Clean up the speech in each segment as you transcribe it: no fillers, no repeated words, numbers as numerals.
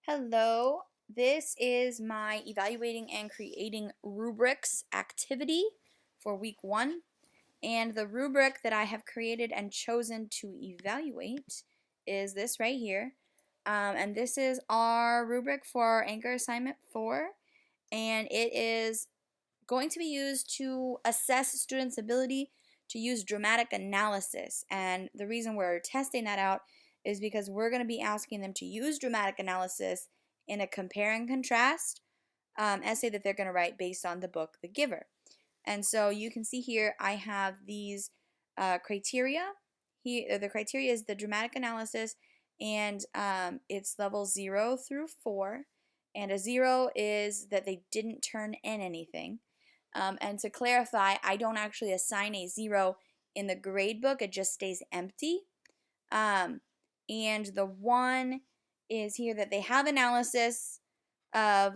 Hello, this is my evaluating and creating rubrics activity for week 1. And the rubric that I have created and chosen to evaluate is this right here. And this is our rubric for our anchor assignment 4. And it is going to be used to assess students' ability to use dramatic analysis. And the reason we're testing that out is because we're going to be asking them to use dramatic analysis in a compare and contrast essay that they're going to write based on the book The Giver. And so you can see here I have these criteria. Here, the criteria is the dramatic analysis, and it's level 0 through 4. And a 0 is that they didn't turn in anything. And to clarify, I don't actually assign a 0 in the grade book, it just stays empty. And the 1 is here that they have analysis of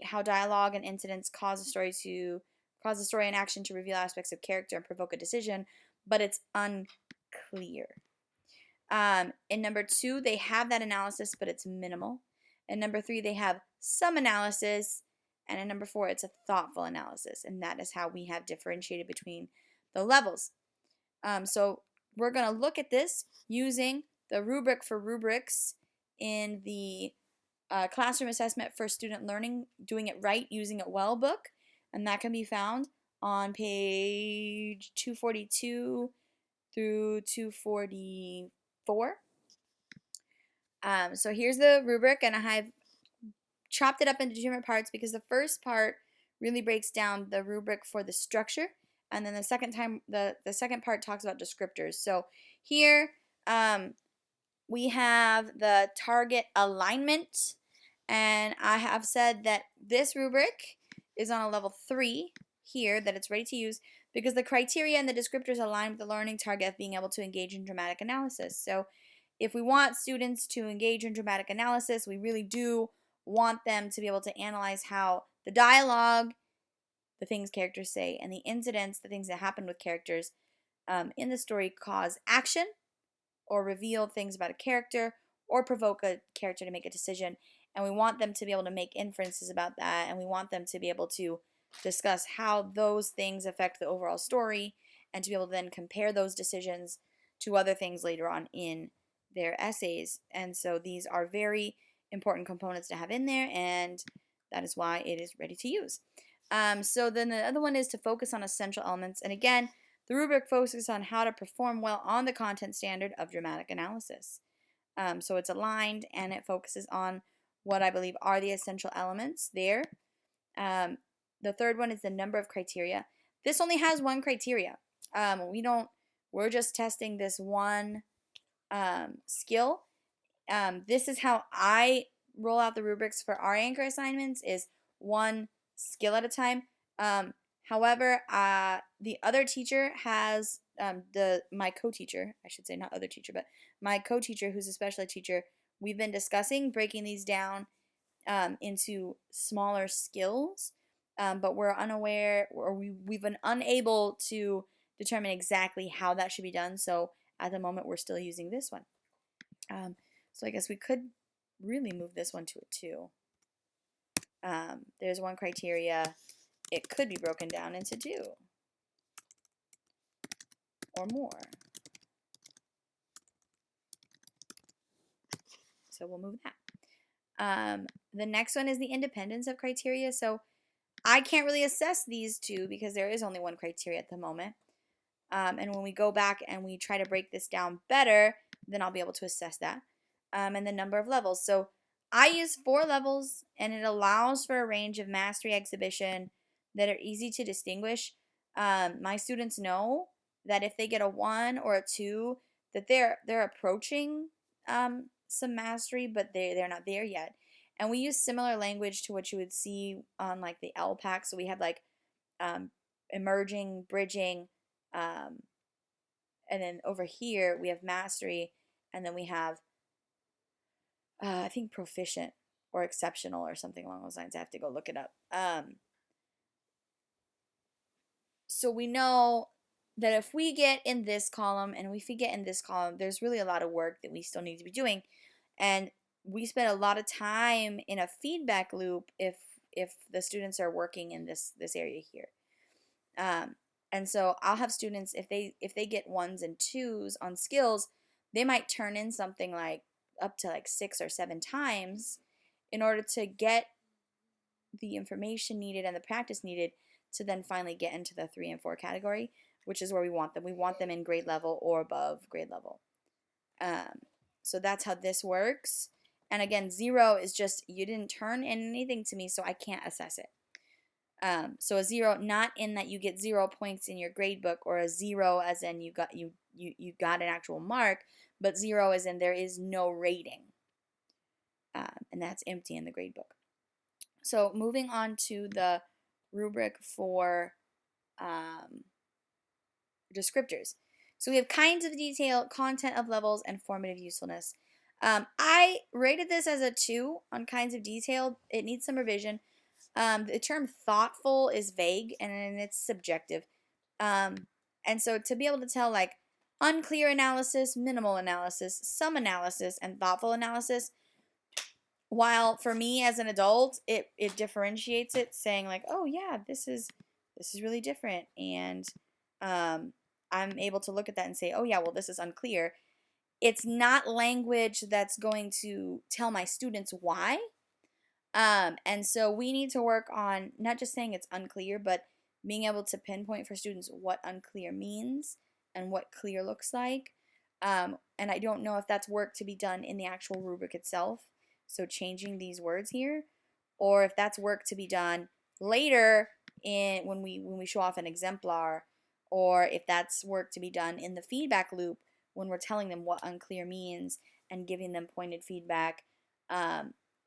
how dialogue and incidents cause a story and action to reveal aspects of character and provoke a decision, but it's unclear. In number 2, they have that analysis, but it's minimal. In number 3, they have some analysis. And in number 4, it's a thoughtful analysis. And that is how we have differentiated between the levels. So we're going to look at this using the rubric for rubrics in the classroom assessment for student learning, doing it right, using it well book. And that can be found on page 242 through 244. So here's the rubric, and I have chopped it up into different parts because the first part really breaks down the rubric for the structure, and then the second part talks about descriptors. So here we have the target alignment, and I have said that this rubric is on a level 3 here, that it's ready to use because the criteria and the descriptors align with the learning target of being able to engage in dramatic analysis. So if we want students to engage in dramatic analysis, we really do want them to be able to analyze how the dialogue, the things characters say, and the incidents, the things that happen with characters in the story, cause action or reveal things about a character or provoke a character to make a decision. And we want them to be able to make inferences about that, and we want them to be able to discuss how those things affect the overall story and to be able to then compare those decisions to other things later on in their essays. And so these are very important components to have in there, and that is why it is ready to use. So then the other one is to focus on essential elements. And again, the rubric focuses on how to perform well on the content standard of dramatic analysis. So it's aligned, and it focuses on what I believe are the essential elements there. The third one is the number of criteria. This only has one criteria. We're just testing this one skill. This is how I roll out the rubrics for our anchor assignments, is one skill at a time. However, the other teacher has, my co-teacher, I should say, not other teacher, but my co-teacher, who's a special ed teacher, we've been discussing breaking these down into smaller skills, but we're unaware, or we've been unable to determine exactly how that should be done. So at the moment, we're still using this one. So I guess we could really move this one to a 2. There's one criteria. It could be broken down into 2 or more. So we'll move that. The next one is the independence of criteria. So I can't really assess these 2 because there is only one criteria at the moment. And when we go back and we try to break this down better, then I'll be able to assess that. And the number of levels. So I use 4 levels, and it allows for a range of mastery exhibition that are easy to distinguish. My students know that if they get a 1 or a 2, that they're approaching some mastery, but they're not there yet. And we use similar language to what you would see on like the LPAC. So we have like emerging, bridging, and then over here we have mastery, and then we have I think proficient or exceptional or something along those lines. I have to go look it up. So we know that if we get in this column and if we get in this column, there's really a lot of work that we still need to be doing. And we spend a lot of time in a feedback loop if the students are working in this area here. And so I'll have students, if they get 1s and 2s on skills, they might turn in something like up to like 6 or 7 times in order to get the information needed and the practice needed to then finally get into the 3 and 4 category, which is where we want them. We want them in grade level or above grade level. So that's how this works. And again, 0 is just you didn't turn in anything to me, so I can't assess it. So a 0, not in that you get 0 points in your grade book, or a 0 as in you got an actual mark, but 0 as in there is no rating, and that's empty in the grade book. So moving on to the rubric for descriptors. So we have kinds of detail, content of levels, and formative usefulness. I rated this as a 2 on kinds of detail. It needs some revision. The term thoughtful is vague and it's subjective. And so to be able to tell like unclear analysis, minimal analysis, some analysis, and thoughtful analysis, while for me as an adult, it differentiates it, saying like, oh yeah, this is really different. And I'm able to look at that and say, oh yeah, well, this is unclear. It's not language that's going to tell my students why. And so we need to work on not just saying it's unclear, but being able to pinpoint for students what unclear means and what clear looks like. And I don't know if that's work to be done in the actual rubric itself, so changing these words here, or if that's work to be done later when we show off an exemplar, or if that's work to be done in the feedback loop when we're telling them what unclear means and giving them pointed feedback,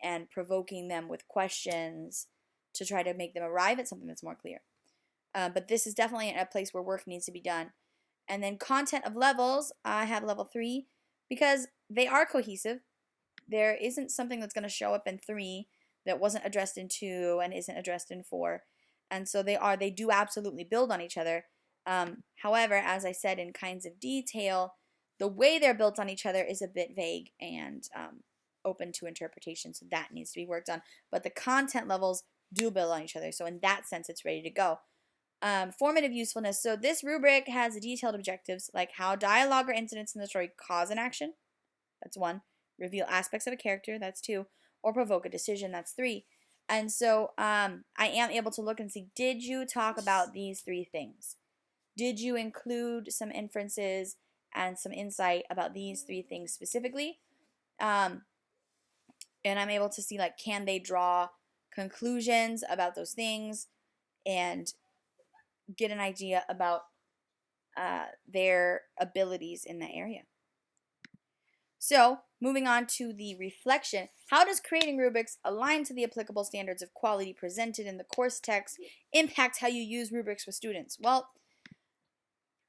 and provoking them with questions to try to make them arrive at something that's more clear. But this is definitely a place where work needs to be done. And then content of levels, I have level 3 because they are cohesive. There isn't something that's going to show up in 3 that wasn't addressed in 2 and isn't addressed in 4. And so they do absolutely build on each other. However, as I said, in kinds of detail, the way they're built on each other is a bit vague and open to interpretation, so that needs to be worked on. But the content levels do build on each other, so in that sense, it's ready to go. Formative usefulness. So this rubric has detailed objectives like how dialogue or incidents in the story cause an action. That's 1. Reveal aspects of a character. That's 2. Or provoke a decision. That's 3. And so I am able to look and see, did you talk about these 3 things? Did you include some inferences and some insight about these 3 things specifically? And I'm able to see, like, can they draw conclusions about those things and get an idea about their abilities in that area. So, moving on to the reflection. How does creating rubrics align to the applicable standards of quality presented in the course text impact how you use rubrics with students? Well,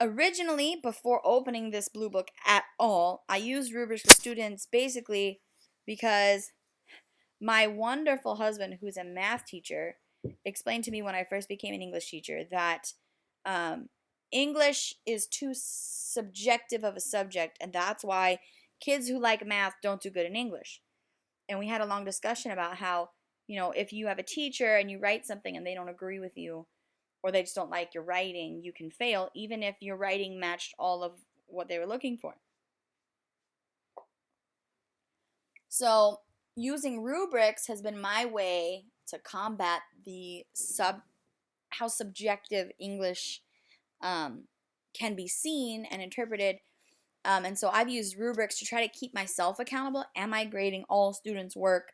originally, before opening this blue book at all, I used rubrics with students basically because my wonderful husband, who's a math teacher, explained to me when I first became an English teacher that English is too subjective of a subject, and that's why kids who like math don't do good in English. And we had a long discussion about how, if you have a teacher and you write something and they don't agree with you, or they just don't like your writing, you can fail, even if your writing matched all of what they were looking for. So using rubrics has been my way to combat how subjective English can be seen and interpreted. And so I've used rubrics to try to keep myself accountable. Am I grading all students' work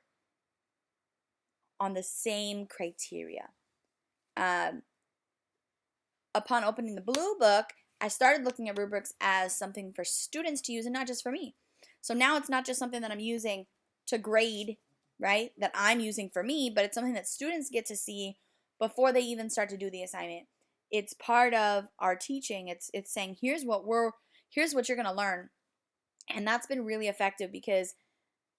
on the same criteria? Upon opening the blue book, I started looking at rubrics as something for students to use and not just for me. So now it's not just something that I'm using to grade, right, that I'm using for me, but it's something that students get to see before they even start to do the assignment. It's part of our teaching. It's saying, here's what you're going to learn. And that's been really effective because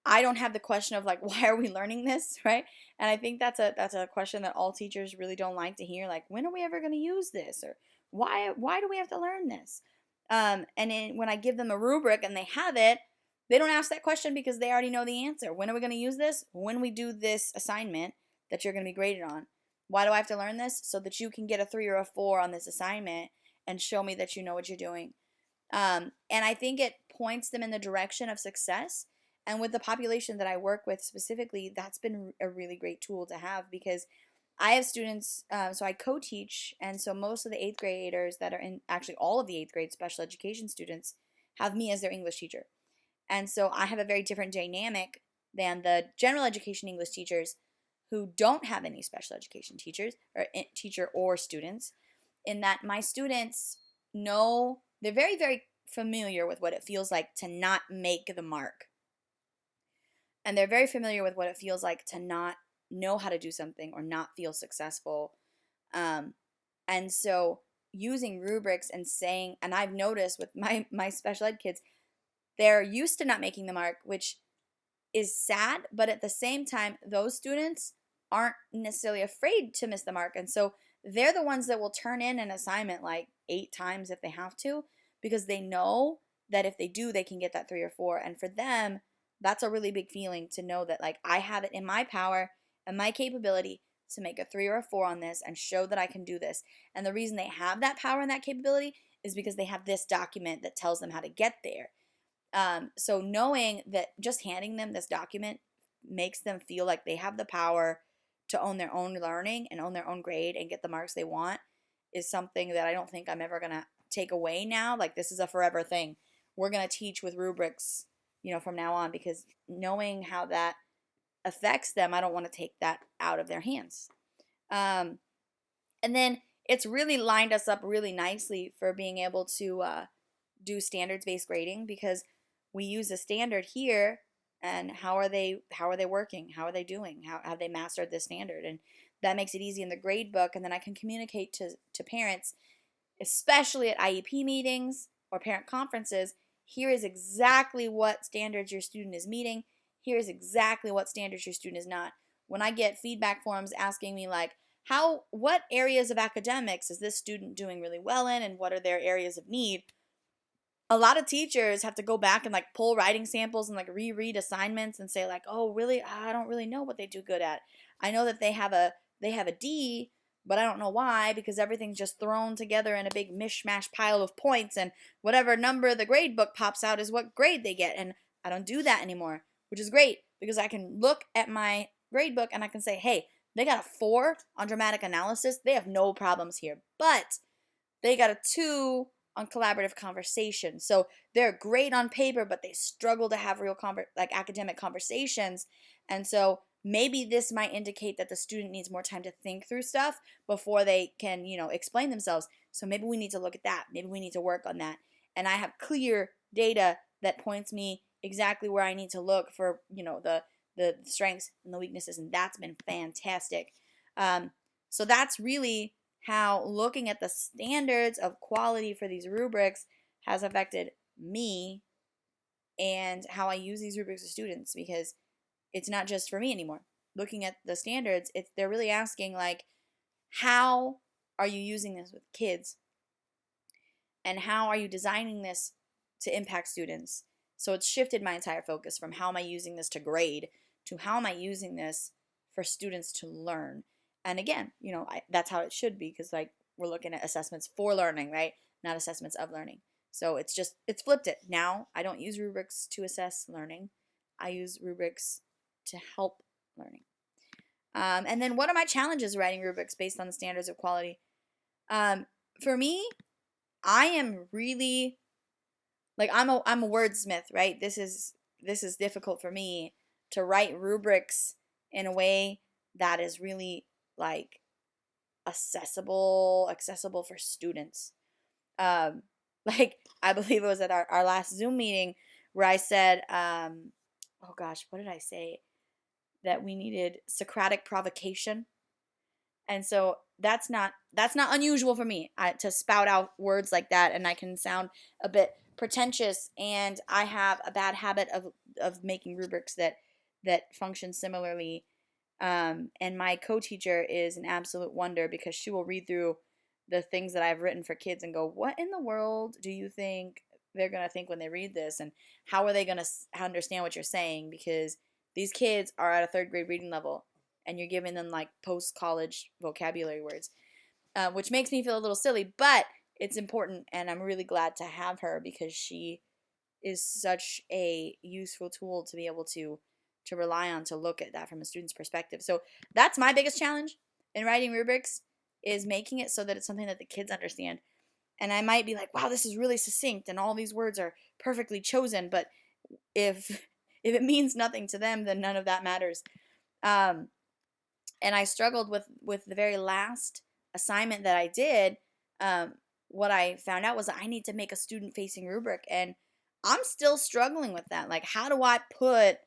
I don't have the question of like, why are we learning this, right? And I think that's a question that all teachers really don't like to hear. Like, when are we ever going to use this? Or why do we have to learn this? And when I give them a rubric and they have it, They don't ask that question because they already know the answer. When are we going to use this? When we do this assignment that you're going to be graded on. Why do I have to learn this? So that you can get a 3 or a 4 on this assignment and show me that you know what you're doing. And I think it points them in the direction of success. And with the population that I work with specifically, that's been a really great tool to have because I have students, so I co-teach, and so most of the 8th graders that are in, actually all of the 8th grade special education students have me as their English teacher. And so I have a very different dynamic than the general education English teachers who don't have any special education teachers or teacher or students, in that my students know, they're very, very familiar with what it feels like to not make the mark. And they're very familiar with what it feels like to not know how to do something or not feel successful. And so using rubrics and saying, and I've noticed with my special ed kids, they're used to not making the mark, which is sad, but at the same time, those students aren't necessarily afraid to miss the mark. And so they're the ones that will turn in an assignment like 8 times if they have to, because they know that if they do, they can get that 3 or 4. And for them, that's a really big feeling to know that like I have it in my power and my capability to make a 3 or a 4 on this and show that I can do this. And the reason they have that power and that capability is because they have this document that tells them how to get there. So knowing that just handing them this document makes them feel like they have the power to own their own learning and own their own grade and get the marks they want is something that I don't think I'm ever going to take away now. Like, this is a forever thing. We're going to teach with rubrics, from now on, because knowing how that affects them, I don't want to take that out of their hands. And then it's really lined us up really nicely for being able to do standards-based grading, because we use a standard here, and how are they working? How are they doing? How have they mastered this standard? And that makes it easy in the grade book, and then I can communicate to parents, especially at IEP meetings or parent conferences. Here is exactly what standards your student is meeting. Here is exactly what standards your student is not. When I get feedback forms asking me like, what areas of academics is this student doing really well in, and what are their areas of need? A lot of teachers have to go back and like pull writing samples and like reread assignments and say like, oh, really? I don't really know what they do good at. I know that they have a D, but I don't know why, because everything's just thrown together in a big mishmash pile of points, and whatever number the grade book pops out is what grade they get. And I don't do that anymore, which is great because I can look at my grade book and I can say, hey, they got a 4 on dramatic analysis. They have no problems here, but they got a 2 on collaborative conversation. So they're great on paper, but they struggle to have real academic conversations. And so maybe this might indicate that the student needs more time to think through stuff before they can, explain themselves. So maybe we need to look at that. Maybe we need to work on that. And I have clear data that points me exactly where I need to look for, the strengths and the weaknesses. And that's been fantastic. So that's really how looking at the standards of quality for these rubrics has affected me and how I use these rubrics with students, because it's not just for me anymore. Looking at the standards, they're really asking like, how are you using this with kids? And how are you designing this to impact students? So it's shifted my entire focus from how am I using this to grade to how am I using this for students to learn. And again, that's how it should be, because like we're looking at assessments for learning, right? Not assessments of learning. So it's flipped it. Now I don't use rubrics to assess learning. I use rubrics to help learning. And then what are my challenges writing rubrics based on the standards of quality? For me, I am really like I'm a wordsmith, right? This is difficult for me to write rubrics in a way that is really like accessible for students. Like I believe it was at our last Zoom meeting where I said, oh gosh, what did I say? That we needed Socratic provocation. And so that's not unusual for me to spout out words like that, and I can sound a bit pretentious, and I have a bad habit of making rubrics that function similarly. And my co-teacher is an absolute wonder, because she will read through the things that I've written for kids and go, what in the world do you think they're going to think when they read this, and how are they going to understand what you're saying, because these kids are at a third grade reading level and you're giving them like post-college vocabulary words, which makes me feel a little silly, but it's important, and I'm really glad to have her because she is such a useful tool to be able to rely on, to look at that from a student's perspective. So that's my biggest challenge in writing rubrics, is making it so that it's something that the kids understand. And I might be like, wow, this is really succinct and all these words are perfectly chosen, but if if it means nothing to them, then none of that matters. And I struggled with the very last assignment that I did. What I found out was that I need to make a student-facing rubric, and I'm still struggling with that. Like, how do I put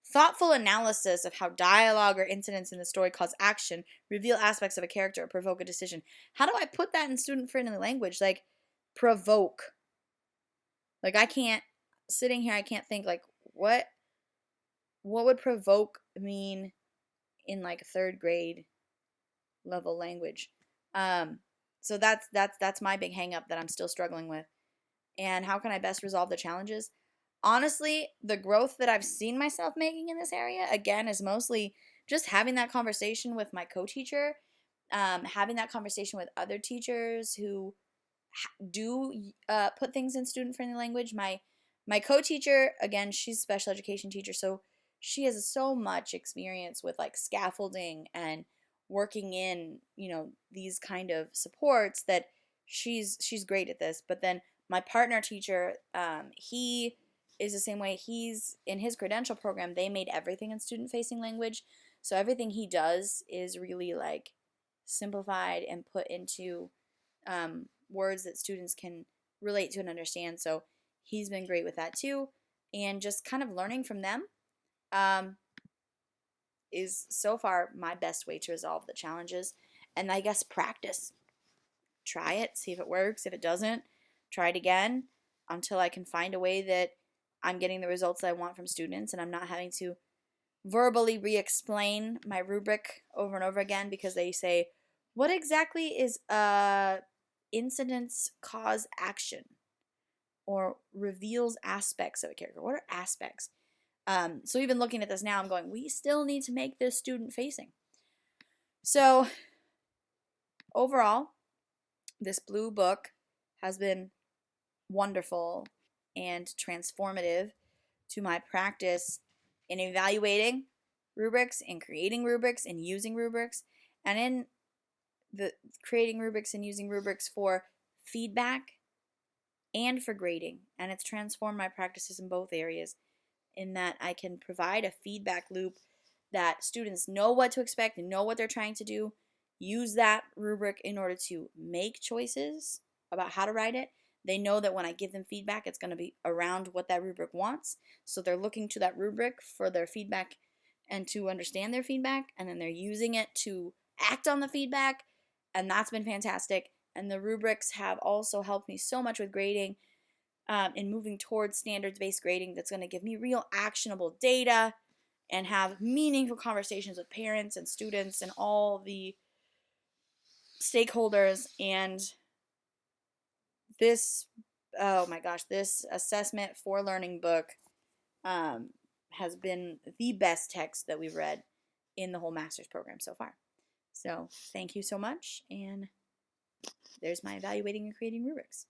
thoughtful analysis of how dialogue or incidents in the story cause action, reveal aspects of a character, or provoke a decision? How do I put that in student-friendly language? Like, provoke. Like, I can't, sitting here, I can't think, like, what would provoke mean in like third grade level language? So that's my big hang up that I'm still struggling with. And how can I best resolve the challenges? Honestly, the growth that I've seen myself making in this area, again, is mostly just having that conversation with my co-teacher, having that conversation with other teachers who do put things in student-friendly language. My co-teacher, again, she's a special education teacher, so she has so much experience with like scaffolding and working in, these kind of supports, that she's great at this. But then my partner teacher, he is the same way. He's in his credential program, they made everything in student-facing language. So everything he does is really like simplified and put into words that students can relate to and understand. So he's been great with that too. And just kind of learning from them is so far my best way to resolve the challenges. And I guess practice. Try it, see if it works. If it doesn't, try it again until I can find a way that I'm getting the results that I want from students, and I'm not having to verbally re-explain my rubric over and over again because they say, what exactly is incidents cause action, or reveals aspects of a character? What are aspects? So even looking at this now, I'm going, we still need to make this student facing. So overall, this blue book has been wonderful and transformative to my practice in evaluating rubrics, in creating rubrics, and using rubrics, and in the creating rubrics and using rubrics for feedback and for grading. And it's transformed my practices in both areas, in that I can provide a feedback loop that students know what to expect and know what they're trying to do, use that rubric in order to make choices about how to write it. They know that when I give them feedback, it's going to be around what that rubric wants. So they're looking to that rubric for their feedback and to understand their feedback, and then they're using it to act on the feedback, and that's been fantastic. And the rubrics have also helped me so much with grading, in moving towards standards-based grading that's going to give me real actionable data and have meaningful conversations with parents and students and all the stakeholders. And this, oh my gosh, this assessment for learning book has been the best text that we've read in the whole master's program so far. So thank you so much, and there's my evaluating and creating rubrics.